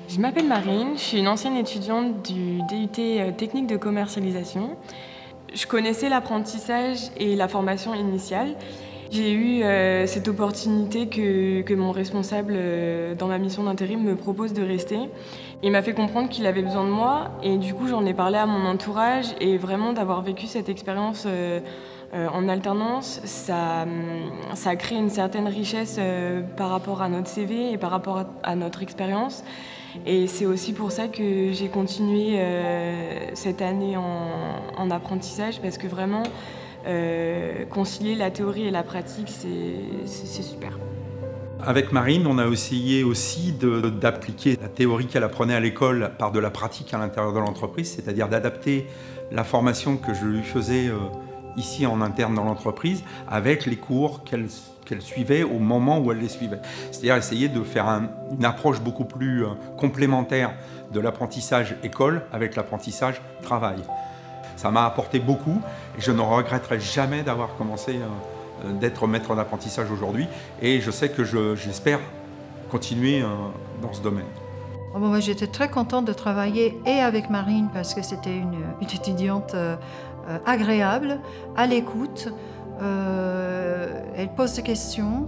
Je m'appelle Marine, je suis une ancienne étudiante du DUT technique de commercialisation. Je connaissais l'apprentissage et la formation initiale. J'ai eu cette opportunité que mon responsable dans ma mission d'intérim me propose de rester. Il m'a fait comprendre qu'il avait besoin de moi et du coup j'en ai parlé à mon entourage et vraiment d'avoir vécu cette expérience en alternance, ça a créé une certaine richesse par rapport à notre CV et par rapport à notre expérience. Et c'est aussi pour ça que j'ai continué cette année en apprentissage parce que vraiment concilier la théorie et la pratique, c'est super. Avec Marine, on a essayé aussi d'appliquer la théorie qu'elle apprenait à l'école par de la pratique à l'intérieur de l'entreprise, c'est-à-dire d'adapter la formation que je lui faisais ici en interne dans l'entreprise avec les cours qu'elle suivait au moment où elle les suivait. C'est-à-dire essayer de faire une approche beaucoup plus complémentaire de l'apprentissage école avec l'apprentissage travail. Ça m'a apporté beaucoup et je ne regretterai jamais d'avoir commencé d'être maître d'apprentissage aujourd'hui et je sais que j'espère continuer dans ce domaine. Moi, j'étais très contente de travailler et avec Marine parce que c'était une étudiante agréable, à l'écoute, elle pose des questions.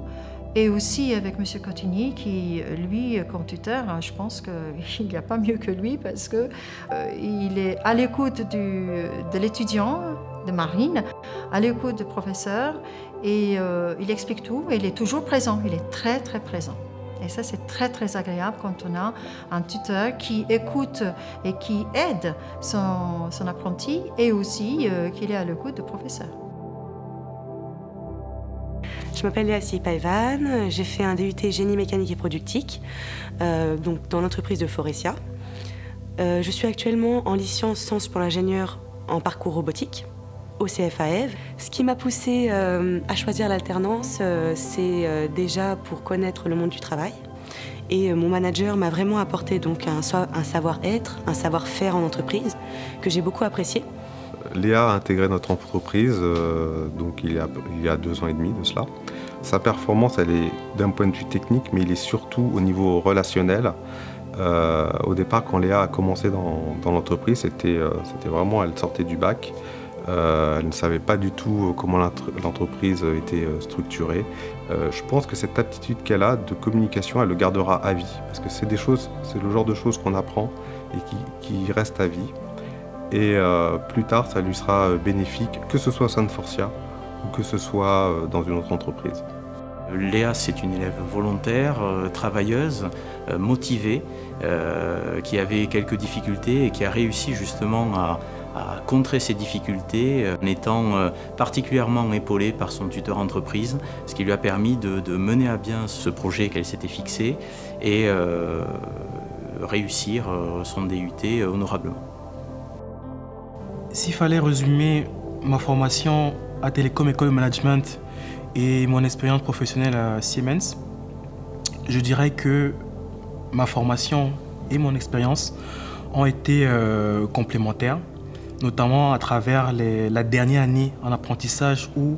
Et aussi avec M. Cotigny, qui, lui, comme tuteur, je pense qu'il n'y a pas mieux que lui parce qu'il est à l'écoute de l'étudiant, de Marine, à l'écoute du professeur, et il explique tout, et il est toujours présent, il est très, très présent. Et ça, c'est très, très agréable quand on a un tuteur qui écoute et qui aide son apprenti, et aussi qu'il est à l'écoute du professeur. Je m'appelle Léa Sipaïvan, j'ai fait un DUT génie mécanique et productique donc dans l'entreprise de Forestia. Je suis actuellement en licence sciences pour l'ingénieur en parcours robotique au CFAEV. Ce qui m'a poussée à choisir l'alternance, c'est déjà pour connaître le monde du travail. Et mon manager m'a vraiment apporté donc un savoir-être, un savoir-faire en entreprise que j'ai beaucoup apprécié. Léa a intégré notre entreprise donc il y a 2 ans et demi de cela. Sa performance, elle est d'un point de vue technique, mais il est surtout au niveau relationnel. Au départ, quand Léa a commencé dans l'entreprise, c'était vraiment, elle sortait du bac. Elle ne savait pas du tout comment l'entreprise était structurée. Je pense que cette aptitude qu'elle a de communication, elle le gardera à vie. Parce que c'est le genre de choses qu'on apprend et qui restent à vie. Et plus tard, ça lui sera bénéfique, que ce soit au sein de Forestia ou que ce soit dans une autre entreprise. Léa, c'est une élève volontaire, travailleuse, motivée, qui avait quelques difficultés et qui a réussi justement à contrer ces difficultés en étant particulièrement épaulée par son tuteur entreprise, ce qui lui a permis de mener à bien ce projet qu'elle s'était fixé et réussir son DUT honorablement. S'il fallait résumer ma formation à Télécom École de Management et mon expérience professionnelle à Siemens, je dirais que ma formation et mon expérience ont été complémentaires, notamment à travers la dernière année en apprentissage où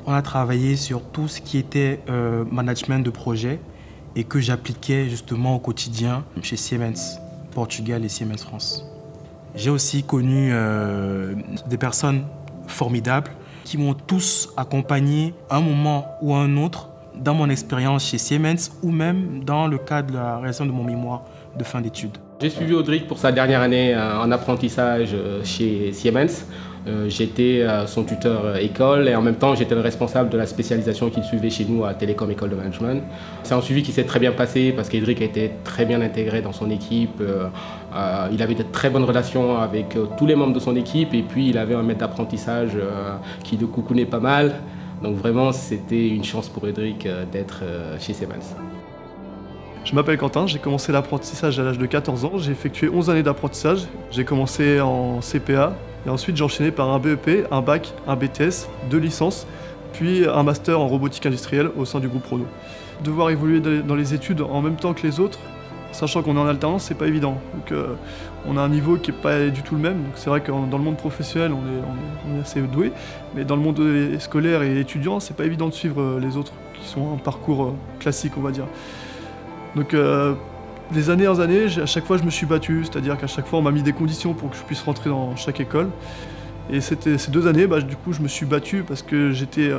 on a travaillé sur tout ce qui était management de projet et que j'appliquais justement au quotidien chez Siemens Portugal et Siemens France. J'ai aussi connu des personnes formidables qui m'ont tous accompagné à un moment ou à un autre dans mon expérience chez Siemens ou même dans le cadre de la réalisation de mon mémoire de fin d'études. J'ai suivi Audric pour sa dernière année en apprentissage chez Siemens. J'étais son tuteur école et en même temps j'étais le responsable de la spécialisation qu'il suivait chez nous à Télécom École de Management. C'est un suivi qui s'est très bien passé parce qu'Audric a été très bien intégré dans son équipe. Il avait de très bonnes relations avec tous les membres de son équipe et puis il avait un maître d'apprentissage qui le coucounait pas mal. Donc vraiment c'était une chance pour Audric d'être chez Siemens. Je m'appelle Quentin, j'ai commencé l'apprentissage à l'âge de 14 ans. J'ai effectué 11 années d'apprentissage. J'ai commencé en CPA et ensuite j'ai enchaîné par un BEP, un bac, un BTS, 2 licences, puis un master en robotique industrielle au sein du groupe Renault. Devoir évoluer dans les études en même temps que les autres, sachant qu'on est en alternance, c'est pas évident. Donc on a un niveau qui n'est pas du tout le même. C'est vrai que dans le monde professionnel, on est assez doué, mais dans le monde scolaire et étudiant, c'est pas évident de suivre les autres qui sont en parcours classique, on va dire. Donc Les dernières années, à chaque fois je me suis battu, c'est-à-dire qu'à chaque fois on m'a mis des conditions pour que je puisse rentrer dans chaque école. Et ces 2 années, du coup je me suis battu parce que j'étais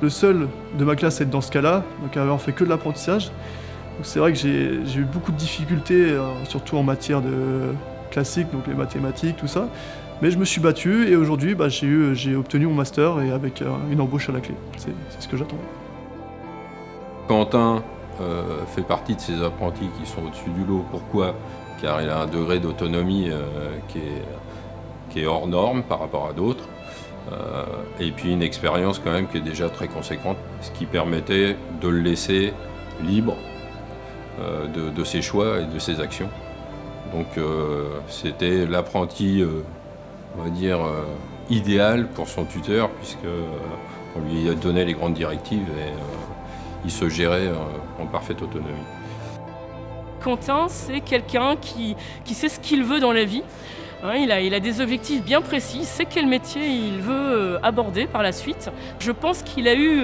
le seul de ma classe à être dans ce cas-là, donc à avoir fait que de l'apprentissage. Donc c'est vrai que j'ai eu beaucoup de difficultés, surtout en matière de classique, donc les mathématiques, tout ça. Mais je me suis battu et aujourd'hui j'ai obtenu mon master et avec une embauche à la clé. C'est ce que j'attends. Quentin fait partie de ces apprentis qui sont au-dessus du lot. Pourquoi? Car il a un degré d'autonomie qui est hors norme par rapport à d'autres. Et puis une expérience quand même qui est déjà très conséquente, ce qui permettait de le laisser libre de ses choix et de ses actions. Donc c'était l'apprenti, on va dire, idéal pour son tuteur, puisqu'on lui donnait les grandes directives et il se gérait en parfaite autonomie. Quentin, c'est quelqu'un qui sait ce qu'il veut dans la vie. Il a des objectifs bien précis, il sait quel métier il veut aborder par la suite. Je pense qu'il a eu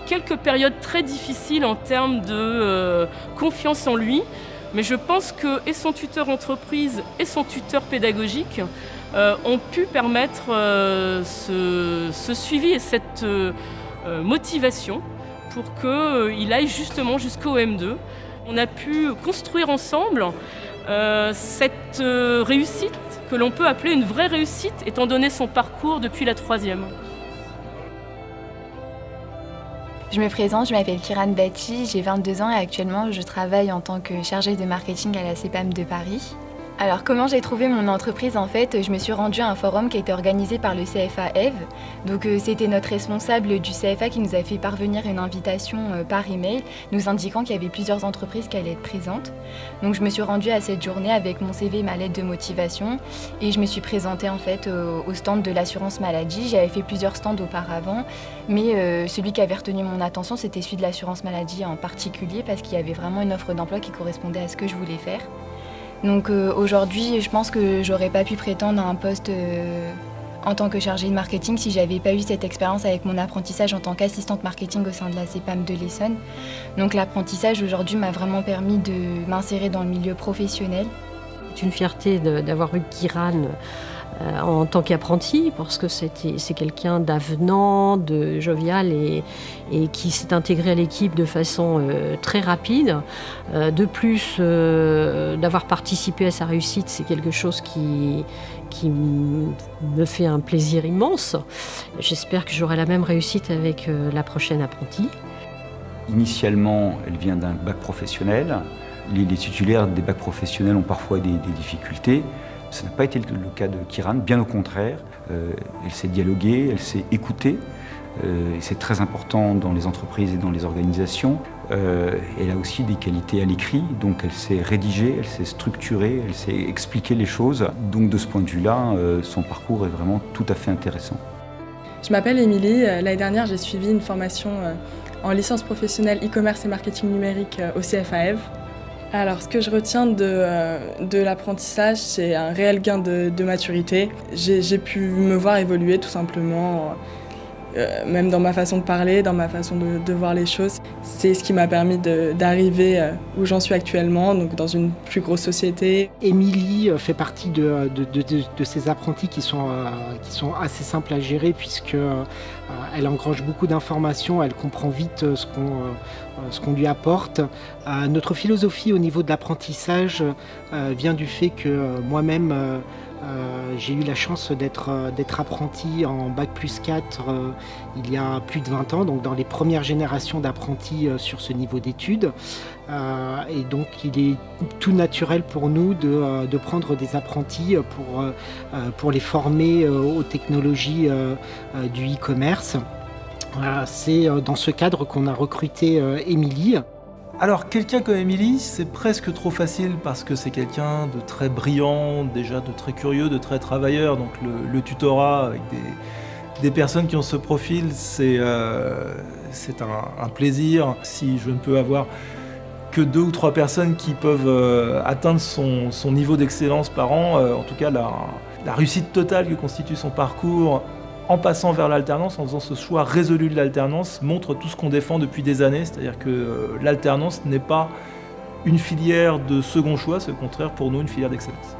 quelques périodes très difficiles en termes de confiance en lui, mais je pense que et son tuteur entreprise et son tuteur pédagogique ont pu permettre ce suivi et cette motivation pour qu'il aille justement jusqu'au M2. On a pu construire ensemble cette réussite que l'on peut appeler une vraie réussite, étant donné son parcours depuis la 3e. Je me présente, je m'appelle Kiran Bati, j'ai 22 ans et actuellement je travaille en tant que chargée de marketing à la CEPAM de Paris. Alors comment j'ai trouvé mon entreprise? En fait, je me suis rendue à un forum qui a été organisé par le CFA Eve. Donc c'était notre responsable du CFA qui nous a fait parvenir une invitation par email, nous indiquant qu'il y avait plusieurs entreprises qui allaient être présentes. Donc je me suis rendue à cette journée avec mon CV et ma lettre de motivation et je me suis présentée en fait au stand de l'assurance maladie. J'avais fait plusieurs stands auparavant, mais celui qui avait retenu mon attention, c'était celui de l'assurance maladie en particulier parce qu'il y avait vraiment une offre d'emploi qui correspondait à ce que je voulais faire. Donc aujourd'hui, je pense que j'aurais pas pu prétendre à un poste en tant que chargée de marketing si j'avais pas eu cette expérience avec mon apprentissage en tant qu'assistante marketing au sein de la CEPAM de l'Essonne. Donc l'apprentissage aujourd'hui m'a vraiment permis de m'insérer dans le milieu professionnel. C'est une fierté d'avoir eu Kiran en tant qu'apprenti, parce que c'est quelqu'un d'avenant, de jovial et qui s'est intégré à l'équipe de façon très rapide. De plus, d'avoir participé à sa réussite, c'est quelque chose qui me fait un plaisir immense. J'espère que j'aurai la même réussite avec la prochaine apprentie. Initialement, elle vient d'un bac professionnel. Les titulaires des bacs professionnels ont parfois des difficultés. Ça n'a pas été le cas de Kiran, bien au contraire. Elle s'est dialoguée, elle s'est écoutée. Et c'est très important dans les entreprises et dans les organisations. Elle a aussi des qualités à l'écrit, donc elle s'est rédigée, elle s'est structurée, elle s'est expliqué les choses. Donc de ce point de vue-là, son parcours est vraiment tout à fait intéressant. Je m'appelle Émilie. L'année dernière, j'ai suivi une formation en licence professionnelle e-commerce et marketing numérique au CFA Eve. Alors, ce que je retiens de l'apprentissage, c'est un réel gain de maturité. J'ai pu me voir évoluer tout simplement, même dans ma façon de parler, dans ma façon de voir les choses. C'est ce qui m'a permis d'arriver où j'en suis actuellement, donc dans une plus grosse société. Émilie fait partie de ces apprentis qui sont assez simples à gérer, puisque elle engrange beaucoup d'informations, elle comprend vite ce qu'on lui apporte. Notre philosophie au niveau de l'apprentissage vient du fait que moi-même j'ai eu la chance d'être apprenti en Bac plus 4 il y a plus de 20 ans, donc dans les premières générations d'apprentis sur ce niveau d'études. Et donc il est tout naturel pour nous de prendre des apprentis pour les former aux technologies du e-commerce. C'est dans ce cadre qu'on a recruté Émilie. Alors quelqu'un comme Émilie, c'est presque trop facile parce que c'est quelqu'un de très brillant, déjà de très curieux, de très travailleur. Donc le tutorat avec des personnes qui ont ce profil, c'est un plaisir. Si je ne peux avoir que 2 ou 3 personnes qui peuvent atteindre son niveau d'excellence par an, en tout cas la réussite totale que constitue son parcours en passant vers l'alternance, en faisant ce choix résolu de l'alternance, montre tout ce qu'on défend depuis des années, c'est-à-dire que l'alternance n'est pas une filière de second choix, c'est au contraire pour nous une filière d'excellence.